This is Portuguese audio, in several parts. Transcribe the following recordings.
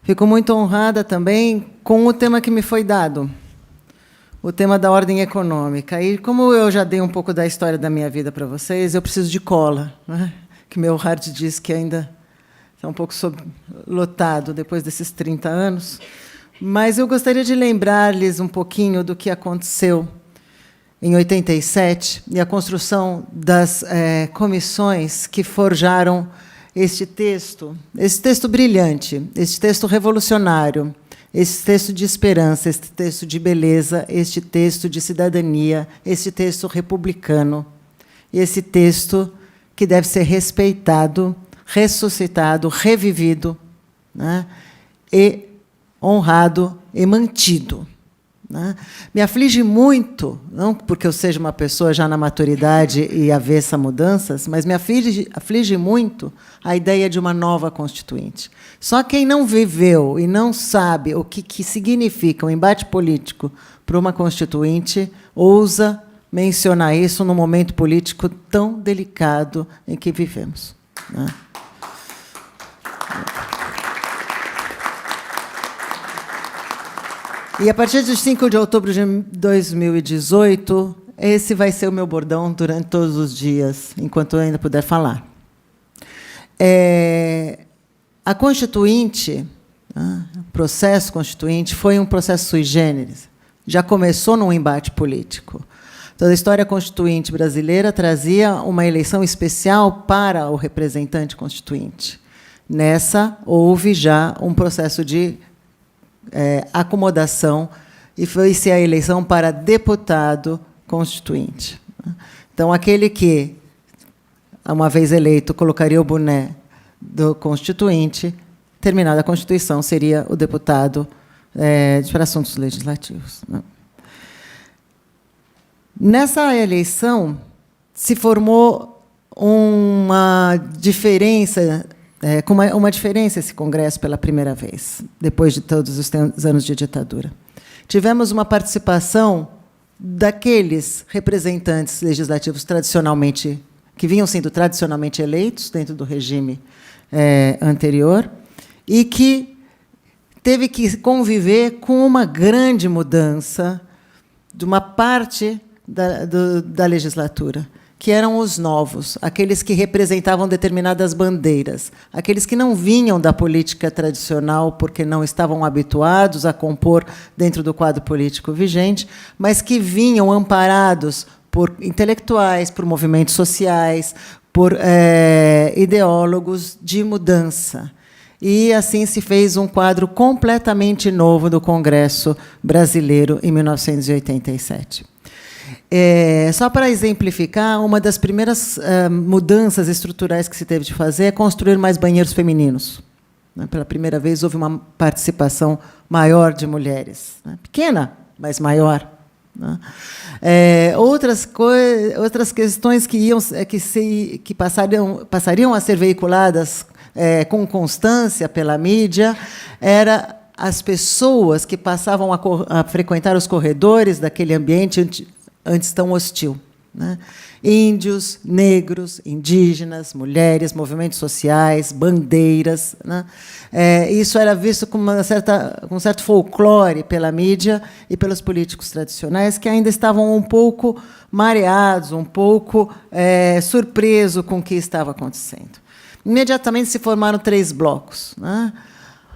Fico muito honrada também com o tema que me foi dado, o tema da ordem econômica. E, como eu já dei um pouco da história da minha vida para vocês, eu preciso de cola, né? Que meu hard diz que ainda está um pouco lotado depois desses 30 anos. Mas eu gostaria de lembrar-lhes um pouquinho do que aconteceu em 87 e a construção das comissões que forjaram este texto brilhante, este texto revolucionário, este texto de esperança, este texto de beleza, este texto de cidadania, este texto republicano, esse texto que deve ser respeitado, ressuscitado, revivido, né, e honrado e mantido. Né? Me aflige muito, não porque eu seja uma pessoa já na maturidade e avessa a mudanças, mas me aflige muito a ideia de uma nova Constituinte. Só quem não viveu e não sabe o que significa um embate político para uma Constituinte ousa mencionar isso num momento político tão delicado em que vivemos. Né? E, a partir de 5 de outubro de 2018, esse vai ser o meu bordão durante todos os dias, enquanto eu ainda puder falar. A Constituinte, o processo Constituinte, foi um processo sui generis. Já começou num embate político. Toda a história constituinte brasileira trazia uma eleição especial para o representante constituinte. Nessa, houve já um processo de acomodação, e foi-se a eleição para deputado constituinte. Então, aquele que, uma vez eleito, colocaria o boné do constituinte, terminada a Constituição, seria o deputado para assuntos legislativos. Nessa eleição, se formou uma diferença, com uma diferença esse Congresso pela primeira vez, depois de todos os anos de ditadura. Tivemos uma participação daqueles representantes legislativos tradicionalmente, que vinham sendo tradicionalmente eleitos dentro do regime anterior, e que teve que conviver com uma grande mudança de uma parte da legislatura, que eram os novos, aqueles que representavam determinadas bandeiras, aqueles que não vinham da política tradicional porque não estavam habituados a compor dentro do quadro político vigente, mas que vinham amparados por intelectuais, por movimentos sociais, por ideólogos de mudança. E assim se fez um quadro completamente novo do Congresso brasileiro em 1987. Só para exemplificar, uma das primeiras mudanças estruturais que se teve de fazer é construir mais banheiros femininos. Pela primeira vez, houve uma participação maior de mulheres. Pequena, mas maior. Outras questões que passariam a ser veiculadas com constância pela mídia era as pessoas que passavam a frequentar os corredores daquele ambiente antes tão hostil. Né? Índios, negros, indígenas, mulheres, movimentos sociais, bandeiras. Né? Isso era visto com um certo folclore pela mídia e pelos políticos tradicionais, que ainda estavam um pouco mareados, um pouco surpresos com o que estava acontecendo. Imediatamente se formaram 3 blocos. Né?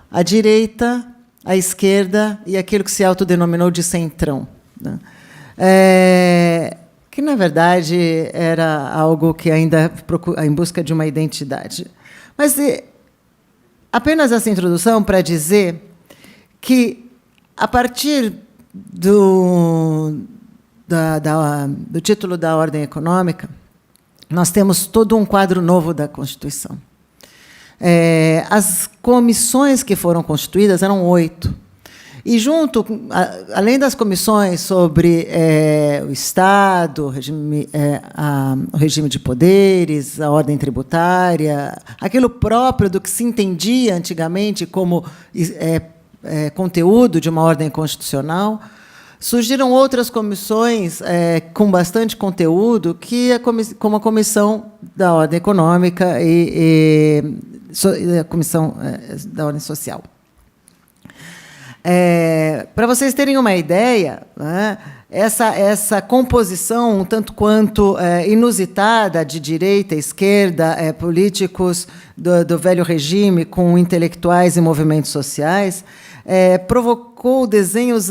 A direita, a esquerda e aquilo que se autodenominou de centrão. Né? Que, na verdade, era algo que ainda em busca de uma identidade. Mas apenas essa introdução para dizer que, a partir do título da ordem econômica, nós temos todo um quadro novo da Constituição. As comissões que foram constituídas eram 8. E, além das comissões sobre o Estado, o regime de poderes, a ordem tributária, aquilo próprio do que se entendia antigamente como conteúdo de uma ordem constitucional, surgiram outras comissões com bastante conteúdo, como a Comissão da Ordem Econômica e a Comissão da Ordem Social. Para vocês terem uma ideia, né, essa composição um tanto quanto inusitada de direita e esquerda, políticos do velho regime com intelectuais e movimentos sociais, provocou desenhos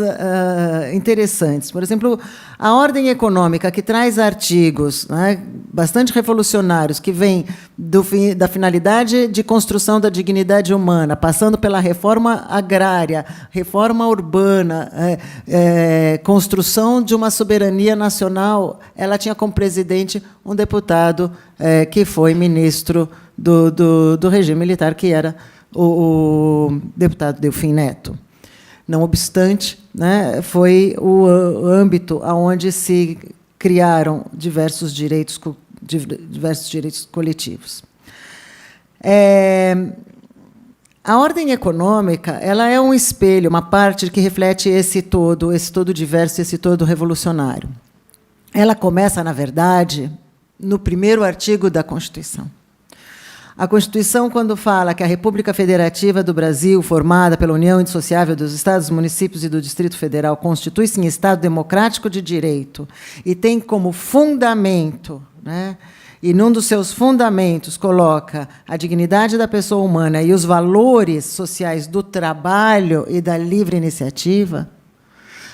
interessantes. Por exemplo, a Ordem Econômica, que traz artigos, né, bastante revolucionários, que vêm da finalidade de construção da dignidade humana, passando pela reforma agrária, reforma urbana, construção de uma soberania nacional. Ela tinha como presidente um deputado que foi ministro do regime militar, que era o deputado Delfim Neto. Não obstante, né, foi o âmbito onde se criaram diversos direitos coletivos. A ordem econômica, ela é um espelho, uma parte que reflete esse todo diverso, esse todo revolucionário. Ela começa, na verdade, no primeiro artigo da Constituição. A Constituição, quando fala que a República Federativa do Brasil, formada pela União Indissociável dos Estados, Municípios e do Distrito Federal, constitui-se em Estado democrático de direito e tem como fundamento, né, e num dos seus fundamentos coloca a dignidade da pessoa humana e os valores sociais do trabalho e da livre iniciativa,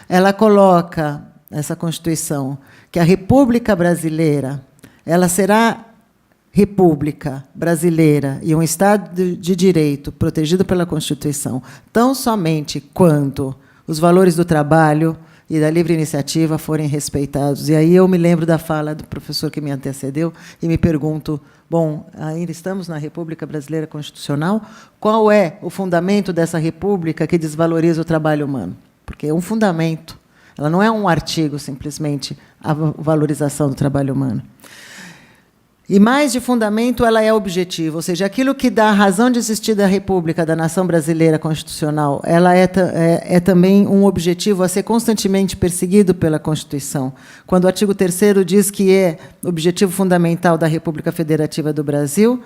ela coloca, essa Constituição, que a República Brasileira ela será República Brasileira e um Estado de Direito protegido pela Constituição, tão somente quando os valores do trabalho e da livre iniciativa forem respeitados. E aí eu me lembro da fala do professor que me antecedeu e me pergunto, bom, ainda estamos na República Brasileira Constitucional? Qual é o fundamento dessa república que desvaloriza o trabalho humano? Porque é um fundamento, ela não é um artigo, simplesmente, a valorização do trabalho humano. E, mais de fundamento, ela é objetivo, ou seja, aquilo que dá a razão de existir da República, da nação brasileira constitucional, ela é também um objetivo a ser constantemente perseguido pela Constituição. Quando o artigo 3º diz que é objetivo fundamental da República Federativa do Brasil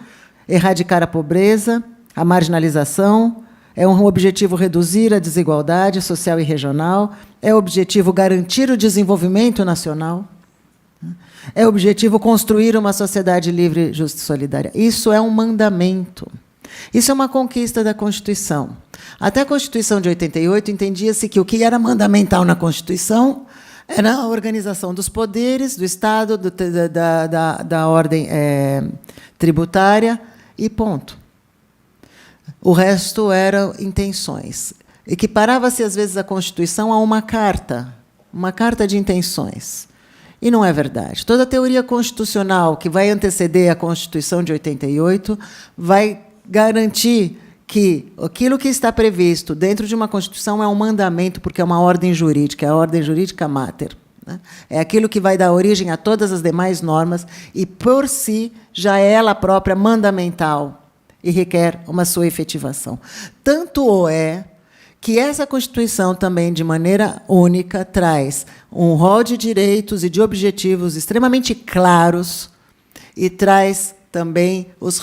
erradicar a pobreza, a marginalização, é um objetivo reduzir a desigualdade social e regional, é objetivo garantir o desenvolvimento nacional, é objetivo construir uma sociedade livre, justa e solidária. Isso é um mandamento. Isso é uma conquista da Constituição. Até a Constituição de 88 entendia-se que o que era mandamental na Constituição era a organização dos poderes, do Estado, da ordem tributária, e ponto. O resto eram intenções. Equiparava-se, às vezes, a Constituição a uma carta de intenções. E não é verdade. Toda a teoria constitucional que vai anteceder a Constituição de 88 vai garantir que aquilo que está previsto dentro de uma Constituição é um mandamento, porque é uma ordem jurídica, é a ordem jurídica mater. Né? É aquilo que vai dar origem a todas as demais normas e, por si, já é ela própria mandamental e requer uma sua efetivação. Tanto o é que essa Constituição também, de maneira única, traz um rol de direitos e de objetivos extremamente claros e traz também os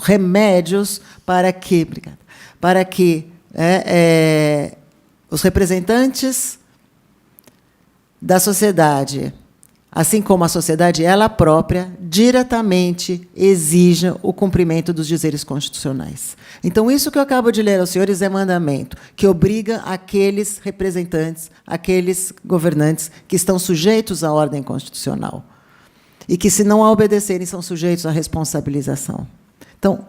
remédios para que os representantes da sociedade, assim como a sociedade ela própria, diretamente exijam o cumprimento dos dizeres constitucionais. Então, isso que eu acabo de ler aos senhores é mandamento, que obriga aqueles representantes, aqueles governantes que estão sujeitos à ordem constitucional e que, se não a obedecerem, são sujeitos à responsabilização. Então,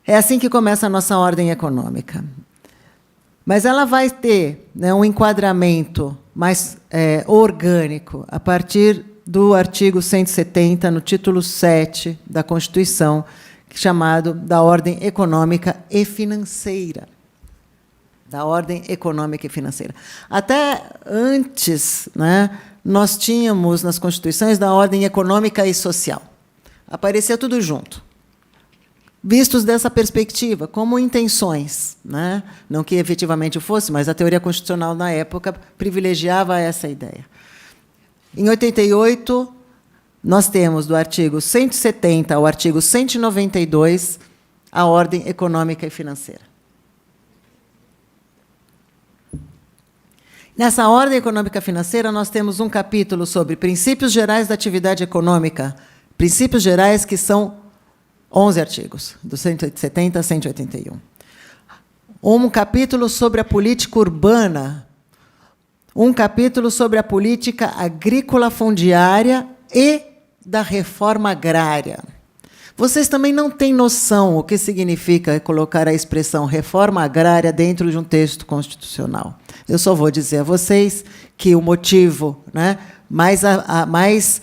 é assim que começa a nossa ordem econômica. Mas ela vai ter, né, um enquadramento mais orgânico a partir do artigo 170, no título 7 da Constituição, chamado da ordem econômica e financeira. Da ordem econômica e financeira. Até antes, né, nós tínhamos nas Constituições da ordem econômica e social. Aparecia tudo junto. Vistos dessa perspectiva, como intenções, né? Não que efetivamente fosse, mas a teoria constitucional, na época, privilegiava essa ideia. Em 88, nós temos, do artigo 170 ao artigo 192, a ordem econômica e financeira. Nessa ordem econômica financeira, nós temos um capítulo sobre princípios gerais da atividade econômica, princípios gerais que são 11 artigos, do 170 a 181. Um capítulo sobre a política urbana, um capítulo sobre a política agrícola fundiária e da reforma agrária. Vocês também não têm noção o que significa colocar a expressão reforma agrária dentro de um texto constitucional. Eu só vou dizer a vocês que o motivo, né, mais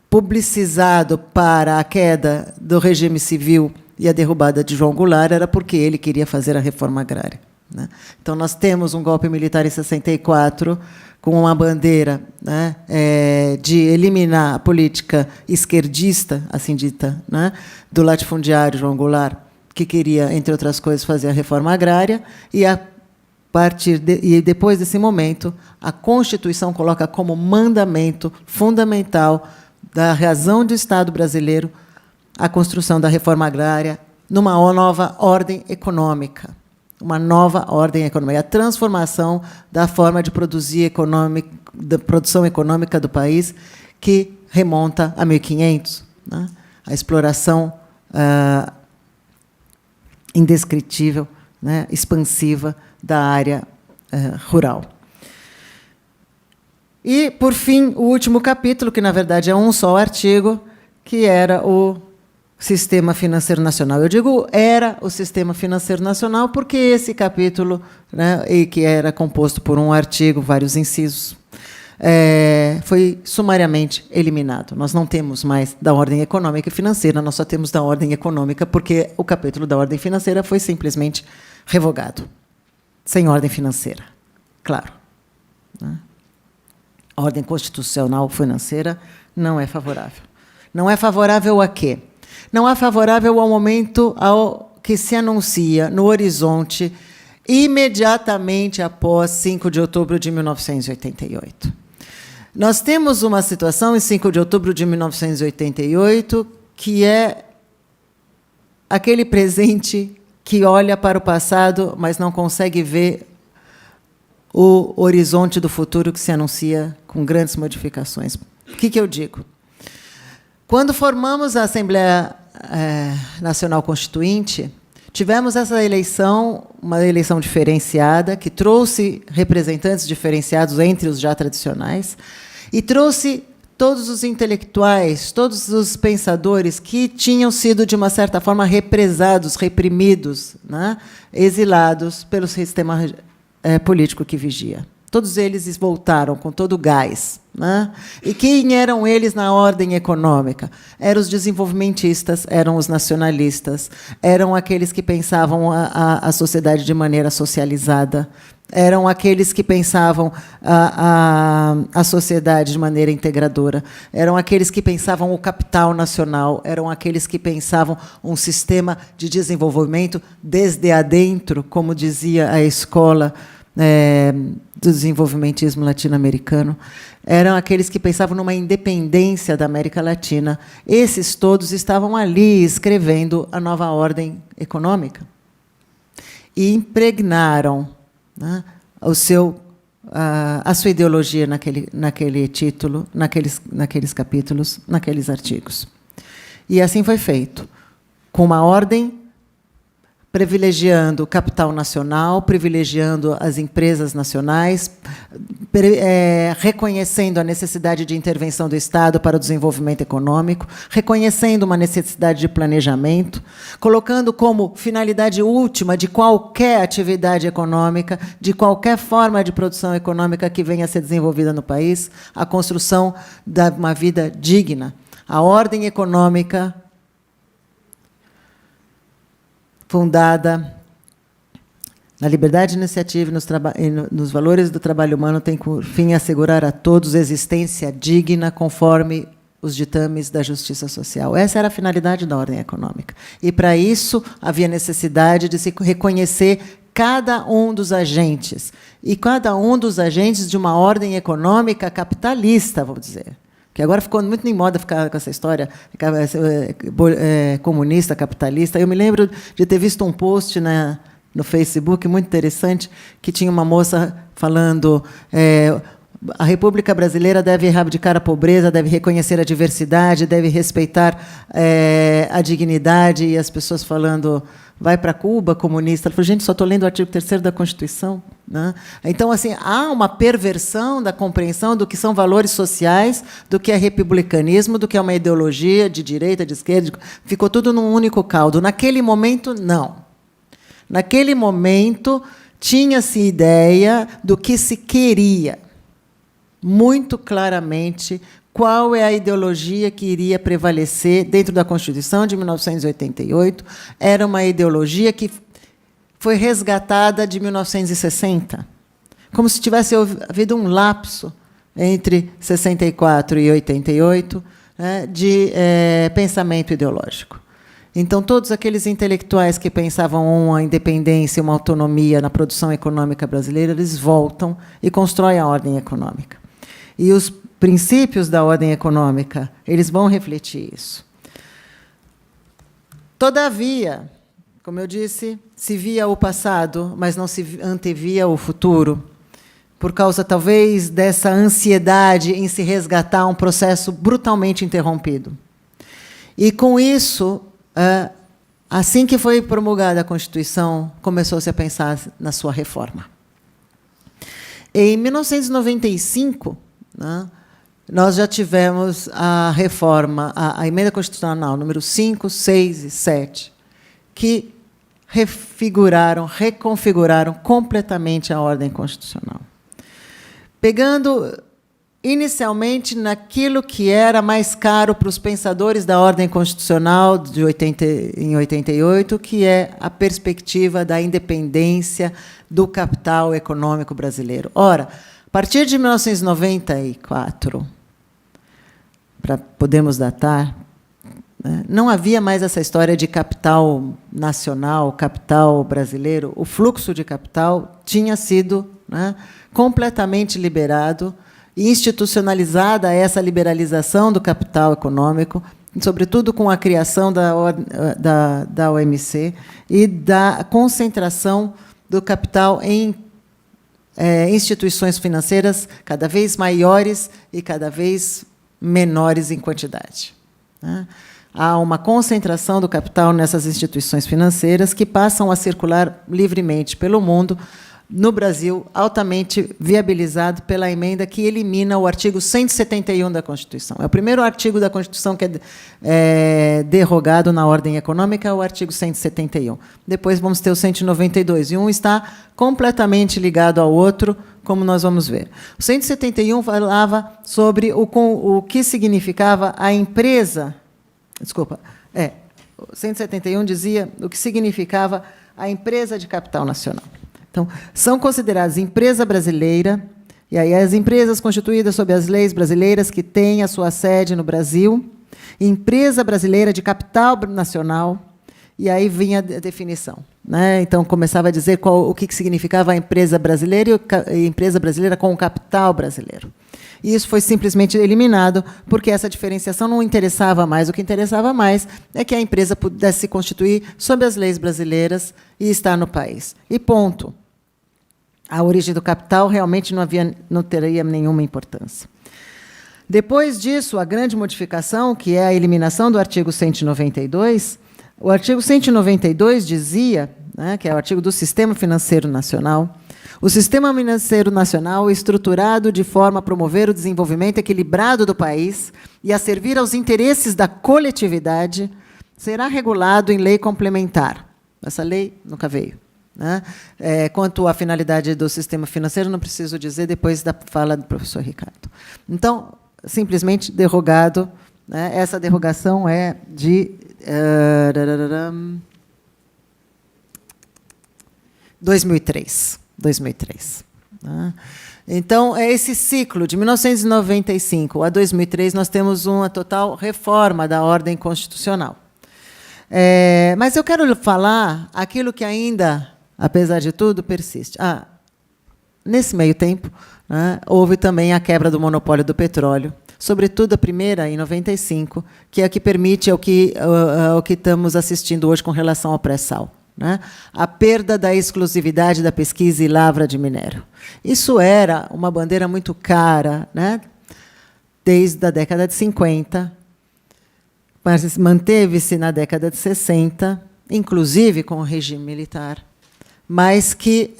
publicizado para a queda do regime civil e a derrubada de João Goulart era porque ele queria fazer a reforma agrária, né? Então, nós temos um golpe militar em 64, com uma bandeira, né, de eliminar a política esquerdista, assim dita, né, do latifundiário João Goulart, que queria, entre outras coisas, fazer a reforma agrária, e depois desse momento, a Constituição coloca como mandamento fundamental da razão do Estado brasileiro a construção da reforma agrária numa nova ordem econômica. Uma nova ordem econômica, a transformação da forma de produzir da produção econômica do país, que remonta a 1500, né? A exploração indescritível, né, expansiva da área rural. E, por fim, o último capítulo, que, na verdade, é um só artigo, que era o Sistema Financeiro Nacional. Eu digo era o Sistema Financeiro Nacional porque esse capítulo, né, e que era composto por um artigo, vários incisos, foi sumariamente eliminado. Nós não temos mais da ordem econômica e financeira, nós só temos da ordem econômica porque o capítulo da ordem financeira foi simplesmente revogado. Sem ordem financeira, claro, né? A ordem constitucional financeira não é favorável. Não é favorável a quê? Não é favorável ao momento ao que se anuncia no horizonte imediatamente após 5 de outubro de 1988. Nós temos uma situação em 5 de outubro de 1988 que é aquele presente que olha para o passado, mas não consegue ver o horizonte do futuro que se anuncia com grandes modificações. O que eu digo? Quando formamos a Assembleia Nacional Constituinte, tivemos essa eleição, uma eleição diferenciada, que trouxe representantes diferenciados entre os já tradicionais, e trouxe todos os intelectuais, todos os pensadores que tinham sido, de uma certa forma, represados, reprimidos, né, exilados pelo sistema político que vigia. Todos eles voltaram com todo o gás, né? E quem eram eles na ordem econômica? Eram os desenvolvimentistas, eram os nacionalistas, eram aqueles que pensavam a sociedade de maneira socializada, eram aqueles que pensavam a sociedade de maneira integradora, eram aqueles que pensavam o capital nacional, eram aqueles que pensavam um sistema de desenvolvimento desde adentro, como dizia a escola do desenvolvimentismo latino-americano, eram aqueles que pensavam numa independência da América Latina. Esses todos estavam ali escrevendo a nova ordem econômica e impregnaram, né, a sua ideologia naquele título, naqueles capítulos, naqueles artigos. E assim foi feito, com uma ordem privilegiando o capital nacional, privilegiando as empresas nacionais, reconhecendo a necessidade de intervenção do Estado para o desenvolvimento econômico, reconhecendo uma necessidade de planejamento, colocando como finalidade última de qualquer atividade econômica, de qualquer forma de produção econômica que venha a ser desenvolvida no país, a construção de uma vida digna. A ordem econômica fundada na liberdade de iniciativa e nos valores do trabalho humano, tem por fim assegurar a todos existência digna conforme os ditames da justiça social. Essa era a finalidade da ordem econômica. E, para isso, havia necessidade de se reconhecer cada um dos agentes. E cada um dos agentes de uma ordem econômica capitalista, vamos dizer. Que agora ficou muito em moda ficar com essa história comunista, capitalista. Eu me lembro de ter visto um post no Facebook, muito interessante, que tinha uma moça falando... a República Brasileira deve erradicar a pobreza, deve reconhecer a diversidade, deve respeitar a dignidade, e as pessoas falando, vai para Cuba, comunista. Ela falou, gente, só estou lendo o artigo 3º da Constituição. Né? Então, assim, há uma perversão da compreensão do que são valores sociais, do que é republicanismo, do que é uma ideologia de direita, de esquerda. Ficou tudo num único caldo. Naquele momento, não. Naquele momento, tinha-se ideia do que se queria. Muito claramente qual é a ideologia que iria prevalecer dentro da Constituição de 1988. Era uma ideologia que foi resgatada de 1960, como se tivesse havido um lapso entre 64 e 88, né, de pensamento ideológico. Então, todos aqueles intelectuais que pensavam uma independência, uma autonomia na produção econômica brasileira, eles voltam e constroem a ordem econômica. E os princípios da ordem econômica, eles vão refletir isso. Todavia, como eu disse, se via o passado, mas não se antevia o futuro, por causa, talvez, dessa ansiedade em se resgatar um processo brutalmente interrompido. E, com isso, assim que foi promulgada a Constituição, começou-se a pensar na sua reforma. Em 1995... nós já tivemos a reforma, a emenda constitucional número 5, 6 e 7, que reconfiguraram completamente a ordem constitucional. Pegando inicialmente naquilo que era mais caro para os pensadores da ordem constitucional em 88, que é a perspectiva da independência do capital econômico brasileiro. Ora, a partir de 1994, para podermos datar, né, não havia mais essa história de capital nacional, capital brasileiro. O fluxo de capital tinha sido, né, completamente liberado e institucionalizada essa liberalização do capital econômico, sobretudo com a criação da OMC e da concentração do capital em instituições financeiras cada vez maiores e cada vez menores em quantidade. Né? Há uma concentração do capital nessas instituições financeiras que passam a circular livremente pelo mundo, no Brasil, altamente viabilizado pela emenda que elimina o artigo 171 da Constituição. É o primeiro artigo da Constituição que é derrogado na ordem econômica, é o artigo 171. Depois vamos ter o 192, e um está completamente ligado ao outro, como nós vamos ver. O 171 falava sobre o que significava a empresa... Desculpa. O 171 dizia o que significava a empresa de capital nacional. Então, são consideradas empresa brasileira, e aí as empresas constituídas sob as leis brasileiras que têm a sua sede no Brasil, empresa brasileira de capital nacional, e aí vinha a definição. Né? Então, começava a dizer o que significava a empresa brasileira e empresa brasileira com o capital brasileiro. E isso foi simplesmente eliminado, porque essa diferenciação não interessava mais. O que interessava mais é que a empresa pudesse se constituir sob as leis brasileiras e estar no país. E ponto. A origem do capital realmente não teria nenhuma importância. Depois disso, a grande modificação, que é a eliminação do artigo 192, o artigo 192 dizia, né, que é o artigo do Sistema Financeiro Nacional, o Sistema Financeiro Nacional é estruturado de forma a promover o desenvolvimento equilibrado do país e a servir aos interesses da coletividade, será regulado em lei complementar. Essa lei nunca veio. Né? Quanto à finalidade do sistema financeiro, não preciso dizer, depois da fala do professor Ricardo. Então, simplesmente derrogado. Né? Essa derrogação é de 2003. Né? Então, é esse ciclo, de 1995 a 2003, nós temos uma total reforma da ordem constitucional. Mas eu quero falar aquilo que ainda, apesar de tudo, persiste. Nesse meio tempo, né, houve também a quebra do monopólio do petróleo, sobretudo a primeira, em 95, que é a que permite o que estamos assistindo hoje com relação ao pré-sal. né? A perda da exclusividade da pesquisa e lavra de minério. Isso era uma bandeira muito cara, né? Desde a década de 50, mas manteve-se na década de 60, inclusive com o regime militar, mas que,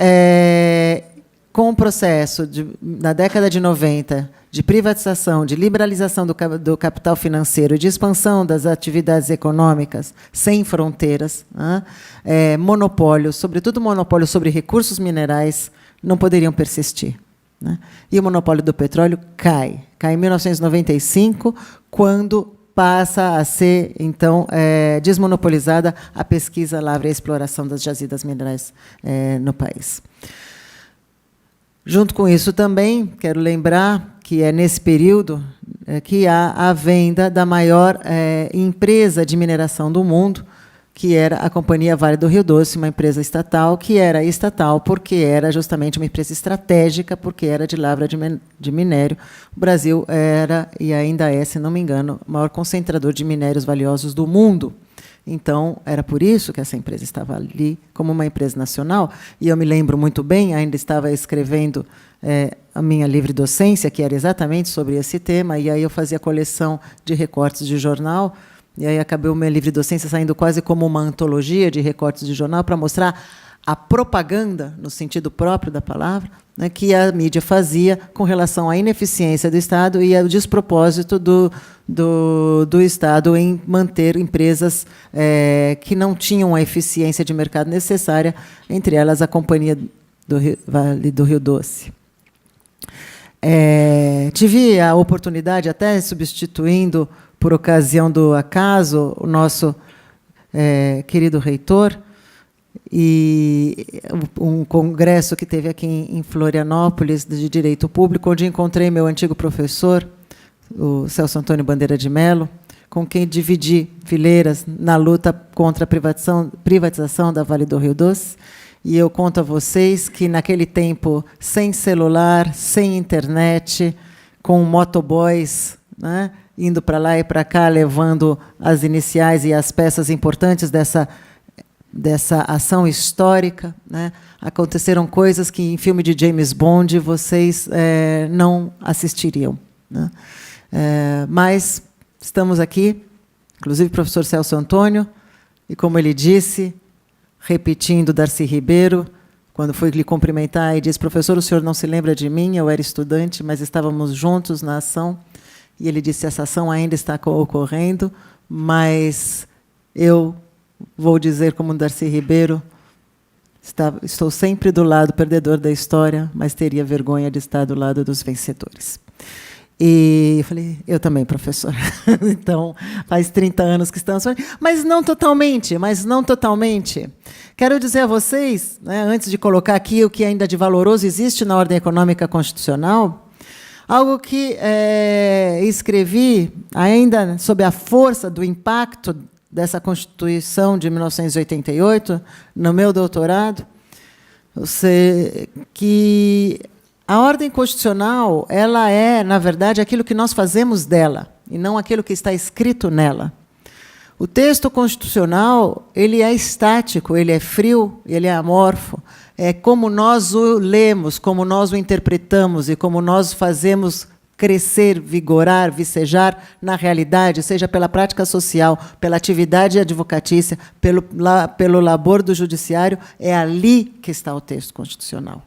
com o processo na década de 90, de privatização, de liberalização do capital financeiro e de expansão das atividades econômicas sem fronteiras, monopólios, sobretudo monopólio sobre recursos minerais, não poderiam persistir, né? E o monopólio do petróleo cai em 1995, quando passa a ser, então, desmonopolizada a pesquisa, lavra e a exploração das jazidas minerais no país. Junto com isso também, quero lembrar que é nesse período que há a venda da maior empresa de mineração do mundo, que era a Companhia Vale do Rio Doce, uma empresa estatal, que era estatal porque era justamente uma empresa estratégica, porque era de lavra de minério. O Brasil era, e ainda é, se não me engano, o maior concentrador de minérios valiosos do mundo. Então, era por isso que essa empresa estava ali como uma empresa nacional. E eu me lembro muito bem, ainda estava escrevendo a minha livre docência, que era exatamente sobre esse tema, e aí eu fazia coleção de recortes de jornal, e aí acabou minha livre docência saindo quase como uma antologia de recortes de jornal para mostrar a propaganda, no sentido próprio da palavra, né, que a mídia fazia com relação à ineficiência do Estado e ao despropósito do Estado em manter empresas que não tinham a eficiência de mercado necessária, entre elas a Companhia Vale do Rio Doce. Tive a oportunidade, até substituindo, por ocasião do acaso, o nosso querido reitor, e um congresso que teve aqui em Florianópolis, de Direito Público, onde encontrei meu antigo professor, o Celso Antônio Bandeira de Mello, com quem dividi fileiras na luta contra a privatização da Vale do Rio Doce. E eu conto a vocês que, naquele tempo, sem celular, sem internet, com motoboys, né, indo para lá e para cá, levando as iniciais e as peças importantes dessa ação histórica, né, aconteceram coisas que, em filme de James Bond, vocês não assistiriam, né? Mas estamos aqui, inclusive o professor Celso Antônio, e, como ele disse, repetindo Darcy Ribeiro, quando fui lhe cumprimentar, e disse: professor, o senhor não se lembra de mim? Eu era estudante, mas estávamos juntos na ação. E ele disse: essa ação ainda está ocorrendo, mas eu vou dizer, como Darcy Ribeiro, estou sempre do lado perdedor da história, mas teria vergonha de estar do lado dos vencedores. E eu falei: eu também, professor. Então, faz 30 anos que estamos... Mas não totalmente, Quero dizer a vocês, né, antes de colocar aqui o que ainda de valoroso existe na ordem econômica constitucional, algo que escrevi ainda sob a força do impacto dessa Constituição de 1988, no meu doutorado, que a ordem constitucional, ela é, na verdade, aquilo que nós fazemos dela, e não aquilo que está escrito nela. O texto constitucional, ele é estático, ele é frio, ele é amorfo. É como nós o lemos, como nós o interpretamos e como nós fazemos crescer, vigorar, vicejar na realidade, seja pela prática social, pela atividade advocatícia, pelo labor do judiciário, é ali que está o texto constitucional.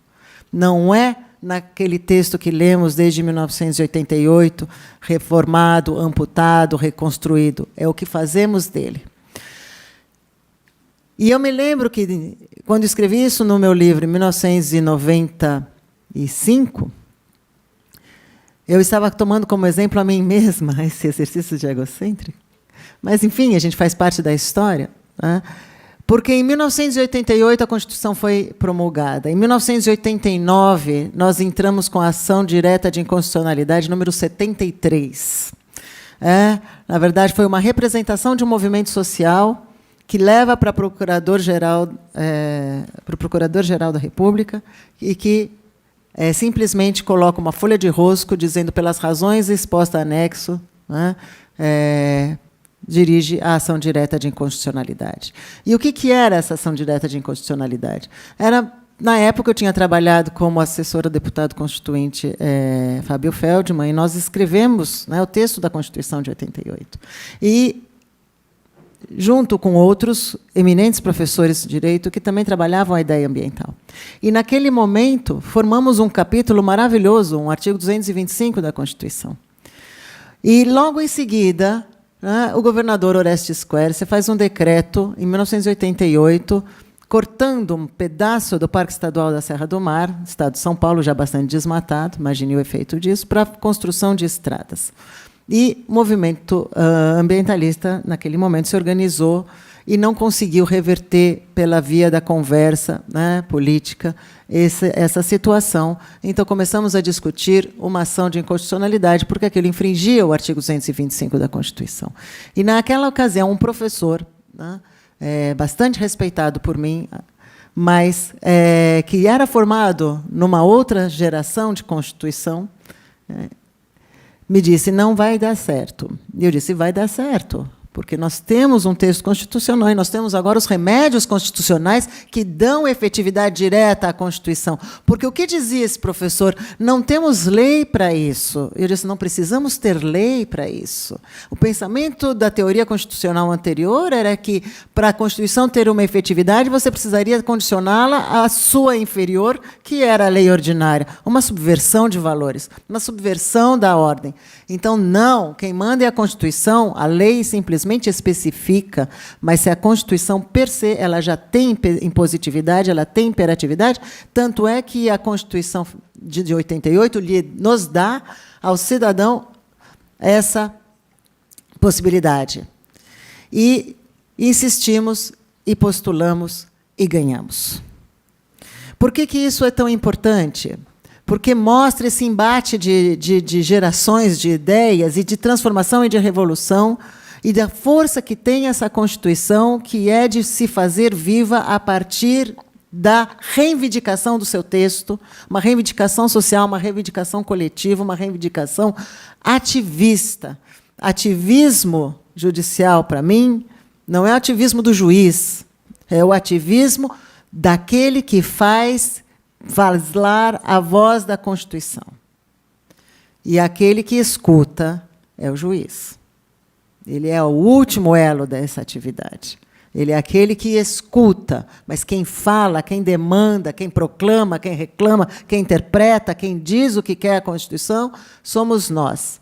Não é naquele texto que lemos desde 1988, reformado, amputado, reconstruído. É o que fazemos dele. E eu me lembro que, quando escrevi isso no meu livro, em 1995, eu estava tomando como exemplo a mim mesma, esse exercício de egocêntrico. Mas, enfim, a gente faz parte da história, né? Porque em 1988 a Constituição foi promulgada. Em 1989, nós entramos com a ação direta de inconstitucionalidade número 73. Na verdade, foi uma representação de um movimento social que leva para o Procurador-Geral da República e que simplesmente coloca uma folha de rosco dizendo: pelas razões expostas anexo, né, dirige a ação direta de inconstitucionalidade. E o que era essa ação direta de inconstitucionalidade? Na época, eu tinha trabalhado como assessora do deputado constituinte Fábio Feldman, e nós escrevemos, né, o texto da Constituição de 88. E, junto com outros eminentes professores de direito que também trabalhavam a ideia ambiental. E, naquele momento, formamos um capítulo maravilhoso, um artigo 225 da Constituição. E, logo em seguida, né, o governador Orestes Quercia faz um decreto, em 1988, cortando um pedaço do Parque Estadual da Serra do Mar, estado de São Paulo, já bastante desmatado, imagine o efeito disso, para a construção de estradas. E o movimento ambientalista, naquele momento, se organizou e não conseguiu reverter, pela via da conversa, né, política, essa situação. Então, começamos a discutir uma ação de inconstitucionalidade, porque aquilo infringia o artigo 225 da Constituição. E, naquela ocasião, um professor, né, bastante respeitado por mim, mas que era formado numa outra geração de Constituição, me disse, não vai dar certo. E eu disse, vai dar certo, porque nós temos um texto constitucional e nós temos agora os remédios constitucionais que dão efetividade direta à Constituição. Porque o que dizia esse professor? Não temos lei para isso. Eu disse, não precisamos ter lei para isso. O pensamento da teoria constitucional anterior era que, para a Constituição ter uma efetividade, você precisaria condicioná-la à sua inferior, que era a lei ordinária. Uma subversão de valores, uma subversão da ordem. Então, não, quem manda é a Constituição, a lei simplesmente especifica, mas se a Constituição, per se, ela já tem impositividade, ela tem imperatividade, tanto é que a Constituição de 88 nos dá ao cidadão essa possibilidade. E insistimos, e postulamos, e ganhamos. Por que isso é tão importante? Porque mostra esse embate de gerações de ideias e de transformação e de revolução, e da força que tem essa Constituição, que é de se fazer viva a partir da reivindicação do seu texto, uma reivindicação social, uma reivindicação coletiva, uma reivindicação ativista. Ativismo judicial, para mim, não é o ativismo do juiz, é o ativismo daquele que faz valer a voz da Constituição. E aquele que escuta é o juiz. Ele é o último elo dessa atividade. Ele é aquele que escuta, mas quem fala, quem demanda, quem proclama, quem reclama, quem interpreta, quem diz o que quer a Constituição, somos nós.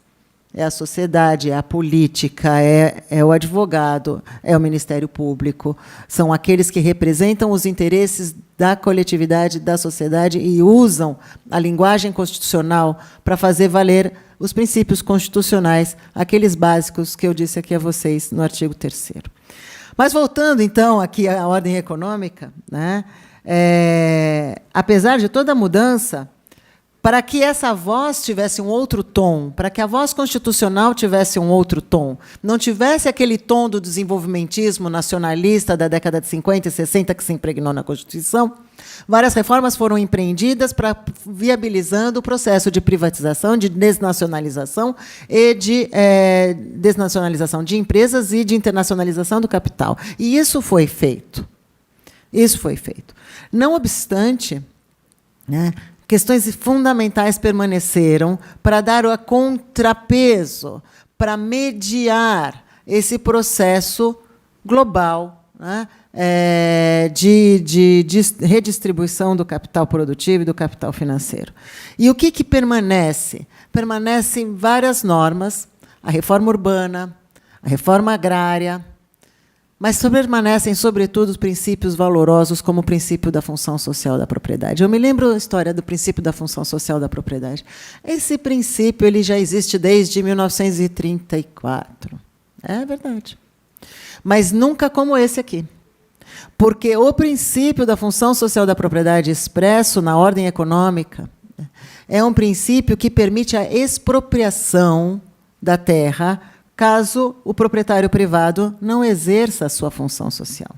É a sociedade, é a política, é o advogado, é o Ministério Público. São aqueles que representam os interesses da coletividade, da sociedade, e usam a linguagem constitucional para fazer valer os princípios constitucionais, aqueles básicos que eu disse aqui a vocês no artigo 3º. Mas, voltando, então, aqui à ordem econômica, né, apesar de toda a mudança, para que essa voz tivesse um outro tom, para que a voz constitucional tivesse um outro tom, não tivesse aquele tom do desenvolvimentismo nacionalista da década de 50 e 60 que se impregnou na Constituição, várias reformas foram empreendidas para viabilizando o processo de privatização, de desnacionalização e de desnacionalização de empresas e de internacionalização do capital. E isso foi feito. Isso foi feito. Não obstante, né, questões fundamentais permaneceram para dar o contrapeso, para mediar esse processo global, né, de redistribuição do capital produtivo e do capital financeiro. E o que permanece? Permanecem várias normas, a reforma urbana, a reforma agrária, mas permanecem, sobretudo, os princípios valorosos, como o princípio da função social da propriedade. Eu me lembro a história do princípio da função social da propriedade. Esse princípio ele já existe desde 1934. É verdade. Mas nunca como esse aqui. Porque o princípio da função social da propriedade expresso na ordem econômica é um princípio que permite a expropriação da terra caso o proprietário privado não exerça a sua função social.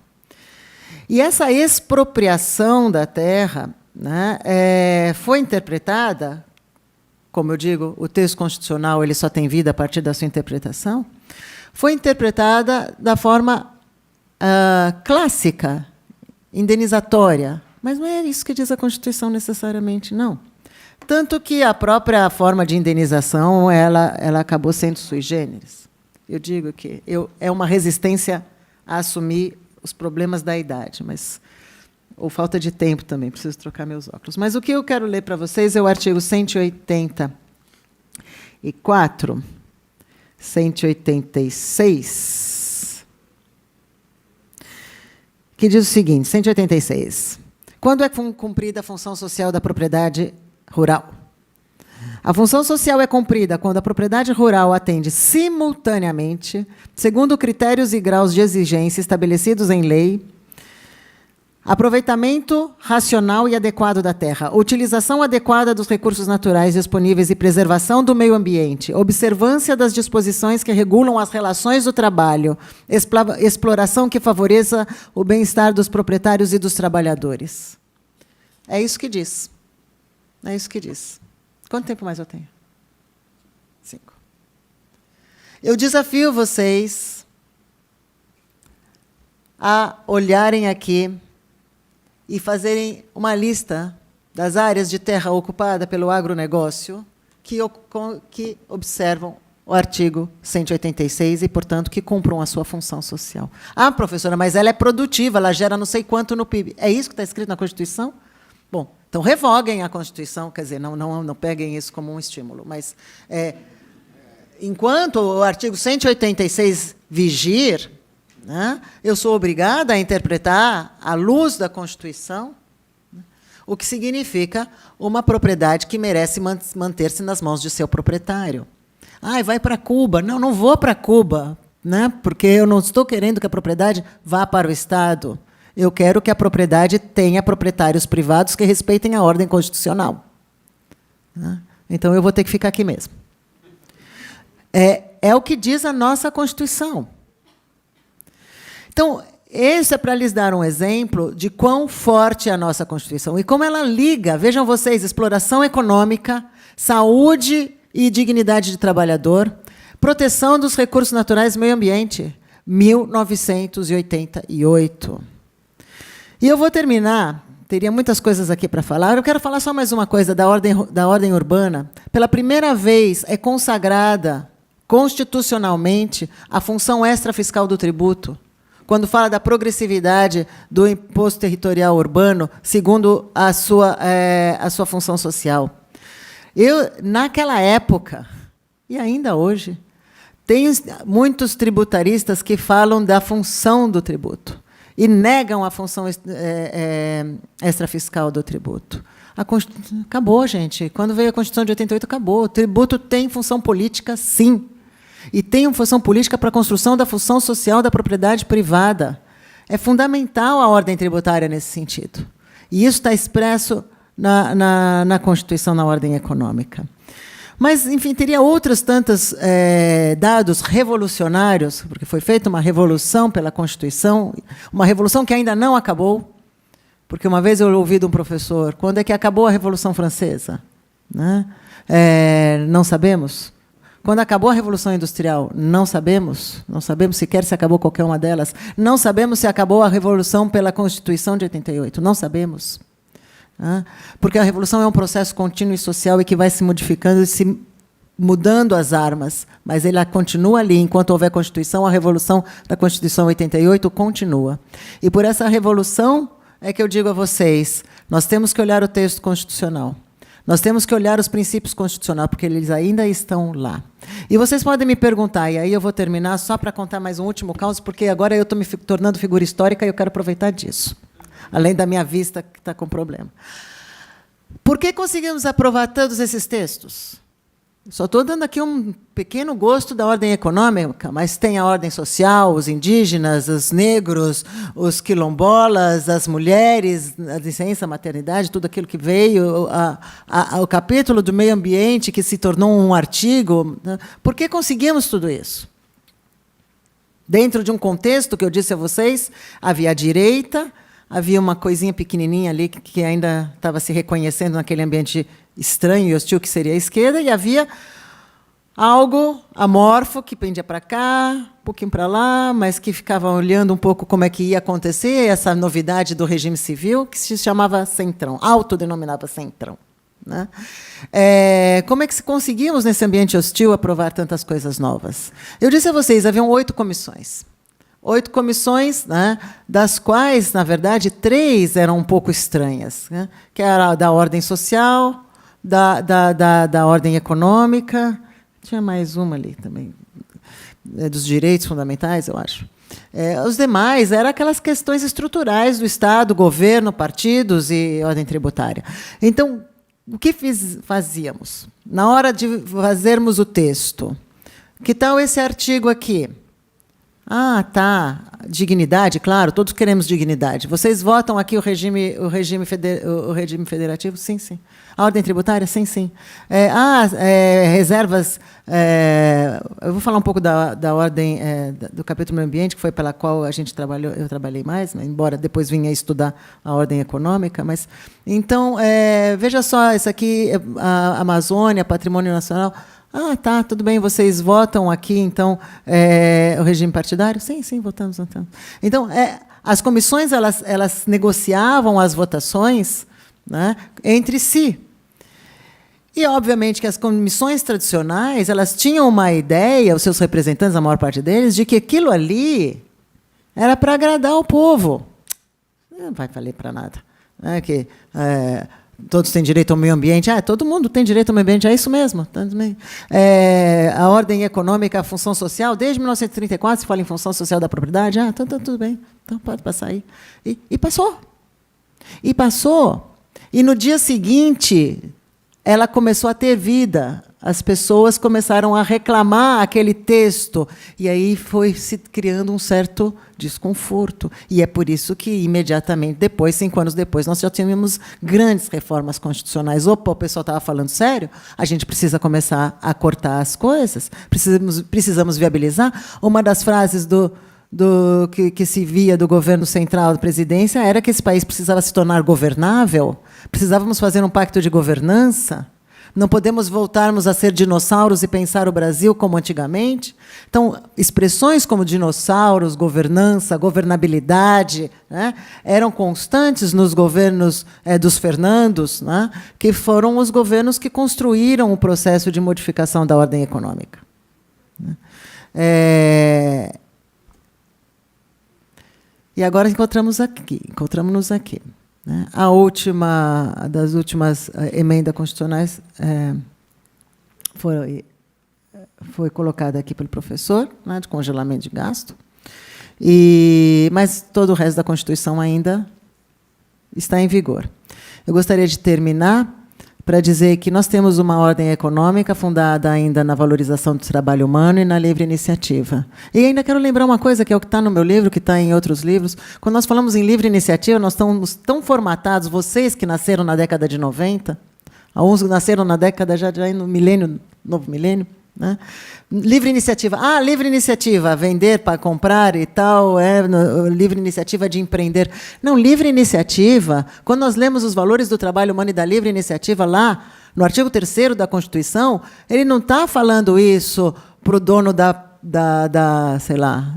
E essa expropriação da terra, né, foi interpretada, como eu digo, o texto constitucional ele só tem vida a partir da sua interpretação, foi interpretada da forma clássica, indenizatória. Mas não é isso que diz a Constituição necessariamente, não. Tanto que a própria forma de indenização ela acabou sendo sui generis. Eu digo que é uma resistência a assumir os problemas da idade, mas ou falta de tempo também, preciso trocar meus óculos. Mas o que eu quero ler para vocês é o artigo 184, 186, que diz o seguinte, 186. Quando é cumprida a função social da propriedade rural? A função social é cumprida quando a propriedade rural atende simultaneamente, segundo critérios e graus de exigência estabelecidos em lei, aproveitamento racional e adequado da terra, utilização adequada dos recursos naturais disponíveis e preservação do meio ambiente, observância das disposições que regulam as relações do trabalho, exploração que favoreça o bem-estar dos proprietários e dos trabalhadores. É isso que diz. É isso que diz. Quanto tempo mais eu tenho? 5. Eu desafio vocês a olharem aqui e fazerem uma lista das áreas de terra ocupada pelo agronegócio que observam o artigo 186 e, portanto, que cumpram a sua função social. Ah, professora, mas ela é produtiva, ela gera não sei quanto no PIB. É isso que está escrito na Constituição? Bom, então revoguem a Constituição, quer dizer, não peguem isso como um estímulo, mas enquanto o artigo 186 vigir, né, eu sou obrigada a interpretar à luz da Constituição, né, o que significa uma propriedade que merece manter-se nas mãos de seu proprietário. Ah, vai para Cuba. Não vou para Cuba, né, porque eu não estou querendo que a propriedade vá para o Estado. Eu quero que a propriedade tenha proprietários privados que respeitem a ordem constitucional. Né? Então, eu vou ter que ficar aqui mesmo. É o que diz a nossa Constituição. Então, esse é para lhes dar um exemplo de quão forte é a nossa Constituição e como ela liga, vejam vocês, exploração econômica, saúde e dignidade de trabalhador, proteção dos recursos naturais e meio ambiente, 1988. E eu vou terminar, teria muitas coisas aqui para falar, eu quero falar só mais uma coisa da ordem urbana. Pela primeira vez é consagrada constitucionalmente a função extrafiscal do tributo, quando fala da progressividade do imposto territorial urbano, segundo a sua função social. Naquela época, e ainda hoje, tem muitos tributaristas que falam da função do tributo e negam a função extrafiscal do tributo. Acabou, gente. Quando veio a Constituição de 88, acabou. O tributo tem função política, sim. E tem uma função política para a construção da função social da propriedade privada. É fundamental a ordem tributária nesse sentido. E isso está expresso na Constituição, na ordem econômica. Mas, enfim, teria outros tantos dados revolucionários, porque foi feita uma revolução pela Constituição, uma revolução que ainda não acabou, porque uma vez eu ouvi de um professor, quando é que acabou a Revolução Francesa? Né? Não sabemos. Quando acabou a Revolução Industrial, não sabemos sequer se acabou qualquer uma delas, não sabemos se acabou a Revolução pela Constituição de 88, não sabemos. Porque a revolução é um processo contínuo e social e que vai se modificando e se mudando as armas, mas ela continua ali. Enquanto houver Constituição, a revolução da Constituição 88 continua. E por essa revolução é que eu digo a vocês, nós temos que olhar o texto constitucional. Nós temos que olhar os princípios constitucionais, porque eles ainda estão lá. E vocês podem me perguntar, e aí eu vou terminar só para contar mais um último caso, porque agora eu estou me tornando figura histórica e eu quero aproveitar disso. Além da minha vista, que está com problema. Por que conseguimos aprovar todos esses textos? Só estou dando aqui um pequeno gosto da ordem econômica, mas tem a ordem social, os indígenas, os negros, os quilombolas, as mulheres, a licença, a maternidade, tudo aquilo que veio, o capítulo do meio ambiente, que se tornou um artigo. Por que conseguimos tudo isso? Dentro de um contexto que eu disse a vocês, havia a direita, havia uma coisinha pequenininha ali que ainda estava se reconhecendo naquele ambiente estranho e hostil que seria a esquerda, e havia algo amorfo que pendia para cá, um pouquinho para lá, mas que ficava olhando um pouco como é que ia acontecer, essa novidade do regime civil, que se chamava Centrão, autodenominava Centrão. Né? Como é que conseguimos, nesse ambiente hostil, aprovar tantas coisas novas? Eu disse a vocês, haviam 8 comissões. 8 comissões, né, das quais, na verdade, 3 eram um pouco estranhas, né, que era da ordem social, da ordem econômica, tinha mais uma ali também, dos direitos fundamentais, eu acho. Os demais eram aquelas questões estruturais do Estado, governo, partidos e ordem tributária. Então, o que fazíamos? Na hora de fazermos o texto, que tal esse artigo aqui? Ah, tá. Dignidade, claro, todos queremos dignidade. Vocês votam aqui o regime federativo? Sim, sim. A ordem tributária? Sim, sim. Reservas... eu vou falar um pouco da ordem do capítulo meio ambiente, que foi pela qual a gente trabalhou, eu trabalhei mais, né, embora depois vinha estudar a ordem econômica. Mas, então, veja só, isso aqui, a Amazônia, Patrimônio Nacional... Ah, tá, tudo bem, vocês votam aqui, então, o regime partidário? Sim, sim, votamos. Então, as comissões elas negociavam as votações, né, entre si. E, obviamente, que as comissões tradicionais elas tinham uma ideia, os seus representantes, a maior parte deles, de que aquilo ali era para agradar o povo. Não vai valer para nada. Que... todos têm direito ao meio ambiente. Todo mundo tem direito ao meio ambiente, é isso mesmo. A ordem econômica, a função social, desde 1934 se fala em função social da propriedade. Então tudo bem, então pode passar aí. E passou. E passou. E no dia seguinte, ela começou a ter vida. As pessoas começaram a reclamar aquele texto. E aí foi se criando um certo desconforto. E é por isso que, imediatamente depois, 5 anos depois, nós já tínhamos grandes reformas constitucionais. Opa, o pessoal estava falando sério? A gente precisa começar a cortar as coisas? Precisamos viabilizar? Uma das frases que se via do governo central, da presidência, era que esse país precisava se tornar governável. Precisávamos fazer um pacto de governança. Não podemos voltarmos a ser dinossauros e pensar o Brasil como antigamente. Então, expressões como dinossauros, governança, governabilidade, né, eram constantes nos governos dos Fernandos, né, que foram os governos que construíram o processo de modificação da ordem econômica. E agora encontramos-nos aqui. Né? A última das últimas emendas constitucionais foi colocada aqui pelo professor, né, de congelamento de gasto, mas todo o resto da Constituição ainda está em vigor. Eu gostaria de terminar para dizer que nós temos uma ordem econômica fundada ainda na valorização do trabalho humano e na livre iniciativa. E ainda quero lembrar uma coisa, que é o que está no meu livro, que está em outros livros. Quando nós falamos em livre iniciativa, nós estamos tão formatados, vocês que nasceram na década de 90, alguns nasceram na década já no milênio, novo milênio, né? Livre iniciativa. Livre iniciativa, vender para comprar e tal, livre iniciativa de empreender. Não, livre iniciativa, quando nós lemos os valores do trabalho humano e da livre iniciativa lá, no artigo 3º da Constituição, ele não está falando isso para o dono sei lá,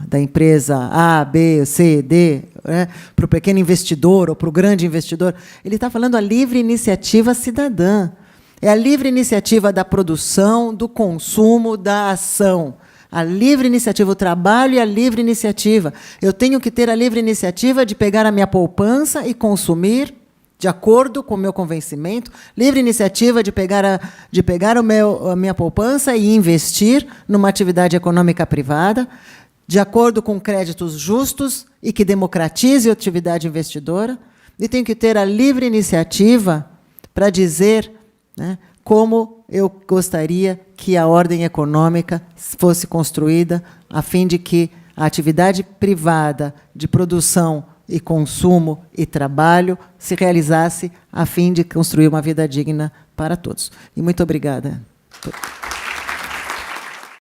da empresa A, B, C, D, né, para o pequeno investidor ou para o grande investidor. Ele está falando a livre iniciativa cidadã. É a livre iniciativa da produção, do consumo, da ação. A livre iniciativa, o trabalho e a livre iniciativa. Eu tenho que ter a livre iniciativa de pegar a minha poupança e consumir de acordo com o meu convencimento. Livre iniciativa de pegar a minha poupança e investir numa atividade econômica privada, de acordo com créditos justos e que democratize a atividade investidora. E tenho que ter a livre iniciativa para dizer, né, como eu gostaria que a ordem econômica fosse construída, a fim de que a atividade privada de produção e consumo e trabalho se realizasse a fim de construir uma vida digna para todos. E muito obrigada.